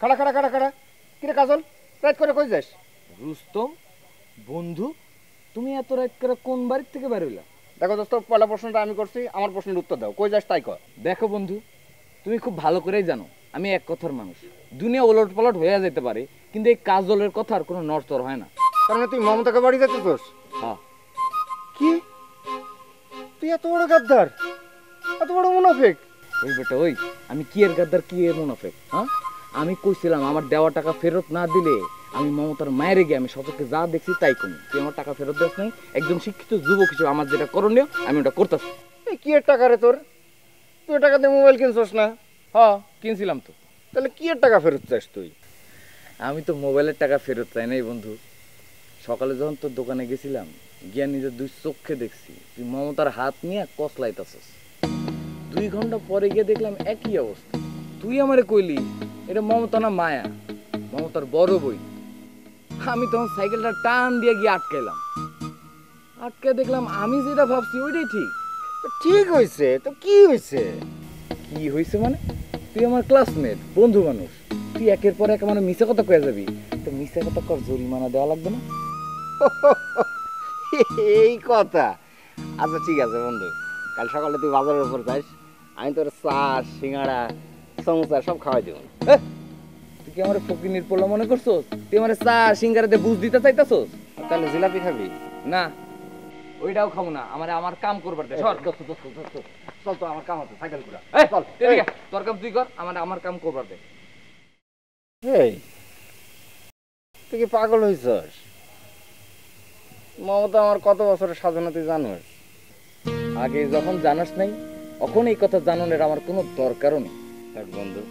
খাড়া খাড়া খাড়া খাড়া কিরে কাজল, রাত করে কই যাস? রুস্তম বন্ধু, তুমি এত রাত করে কোন বাড়ির থেকে বের হইলা? দেখো দোস্ত, পয়লা প্রশ্নটা আমি করছি, আমার প্রশ্নের উত্তর দাও। কই যাস তাই কর। দেখো বন্ধু, তুমি খুব ভালো করেই জানো আমি এক কথার মানুষ। দুনিয়া ওলট পালট হয়ে যেতে পারে, কিন্তু এই কাজলের কথার কোনো নড়চড় হয় না। তার মানে তুই মমতাকে বাড়ি যেতেছস? হ্যাঁ। কি, তুই এত বড় গাদ্দার, এত বড় মুনাফিক? ওই বেটা ওই, আমি কি এর গাদ্দার কি এর মুনাফিক? হ্যাঁ, আমি কইছিলাম আমার দেওয়া টাকা ফেরত না দিলে আমি মমতার মায়ের গিয়ে আমি সচক্ষে যা দেখছি তাই কমি। তুই আমার টাকা ফেরত দিস নাই, একজন শিক্ষিত যুবক হিসেবে আমার যেটা করণীয় আমি ওটা করতেছি। এই কি এর টাকা রে তোর? তুই টাকা দিয়ে মোবাইল কিনছস না? হ্যাঁ কিনছিলাম তো। তাহলে কি এর টাকা ফেরত চাস তুই? আমি তো মোবাইলের টাকা ফেরত চাই নাই বন্ধু। সকালে যখন তোর দোকানে গেছিলাম, গিয়া নিজের দুই চোখে দেখছি তুই মমতার হাত নিয়ে কসলাইতাছস। 2 ঘন্টা পরে গিয়ে দেখলাম একই অবস্থা। তুই আমারে কইলি এটা মমতা না মায়া, মমতার বড় বই। আমি তখন সাইকেলটা টান দিয়ে গিয়ে আটকাইলাম। আটকে দেখলাম আমি যেটা ভাবছি ওইটাই ঠিক। তো ঠিক হয়েছে তো, কি হয়েছে? কি হয়েছে মানে? তুই আমার ক্লাসমেট, বন্ধু মানুষ, তুই একের পর এক আমার মিছে কথা কয়ে যাবি, তো মিছে কথা কর জরিমানা দেওয়া লাগবে না? এই কথা। আচ্ছা ঠিক আছে বন্ধু, কাল সকালে তুই বাজারের উপর যাস, আমি তোর চা, সিঙ্গাড়া, সমোসা সব খাওয়াই দেবো। তুই কি আমার ফকিনির পোলা মনে করছস? তুই আমার চা সিঙ্গারাতে বুঝ দিতে চাইতাছস? তাহলে জিলাপি খাবি? না, ওইটাও খাবো না। আমার কাম করবার দে। সর চল তো, আমার কাম আছে, সাইকেল ঘুরা। এই চল, এদিকে তোর কাম তুই কর, আমার কাম করবার দে। এই তুই কি পাগল হয়েছস? মমতা আমার কত বছরের সাধনা তুই জানোস? আগে যখন জানাস নাই, এখন এই কথা জানানোর আমার কোনো দরকারও নেই। দেখ বন্ধু,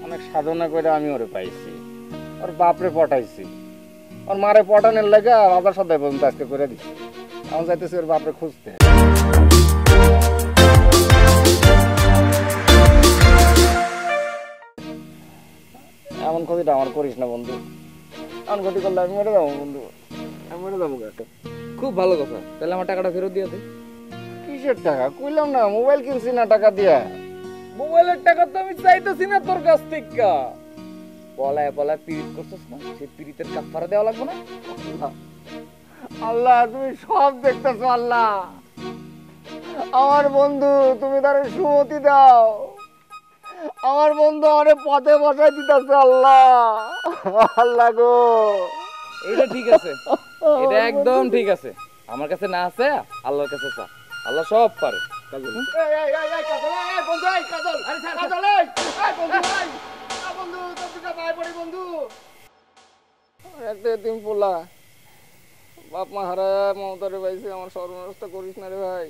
অনেক সাধনা করে আমি ওরে পাইছি, ওর বাপরে পটাইছি, ওর মারে পটানোর লাগা রাজার সাথে পর্যন্ত আজকে করে দিচ্ছি। এখন যাইতেছি ওর বাপরে খুঁজতে। এমন ক্ষতিটা আমার করিস না বন্ধু, এমন ক্ষতি করলে আমি মরে যাবো বন্ধু, আমি মরে যাবো। খুব ভালো কথা, তাহলে আমার টাকাটা ফেরত দিয়ে দে। কিসের টাকা? কইলাম না মোবাইল কিনছি না টাকা দিয়া। মোবাইলের টাকা তো আমি চাইতেছি না তোর কাছ থেকে। পলায় পলায় পিরিত করছিস না, সেই পিরিতের কাফারা দেওয়া লাগবে না? আল্লাহ তুমি সব দেখতেছো আল্লাহ, আমার বন্ধু তুমি তার সুমতি দাও, আমার বন্ধু অনেক পথে বসাই দিতেছে আল্লাহ। আল্লাহ গো, এইটা ঠিক আছে, এটা একদম ঠিক আছে। আমার কাছে না আছে, আল্লাহর কাছে চা, আল্লাহ সব পারে। কাজল, এই কাজল, এই বন্ধু, এই কাজল, আরে কাজল, এই বন্ধু, বন্ধু তোর দিকে ভাই পড়ি বন্ধু। একটা এতিম পোলা, বাপ মা হারায় মমতারে পাইছে, আমার সর্বনাশটা করিস না রে ভাই।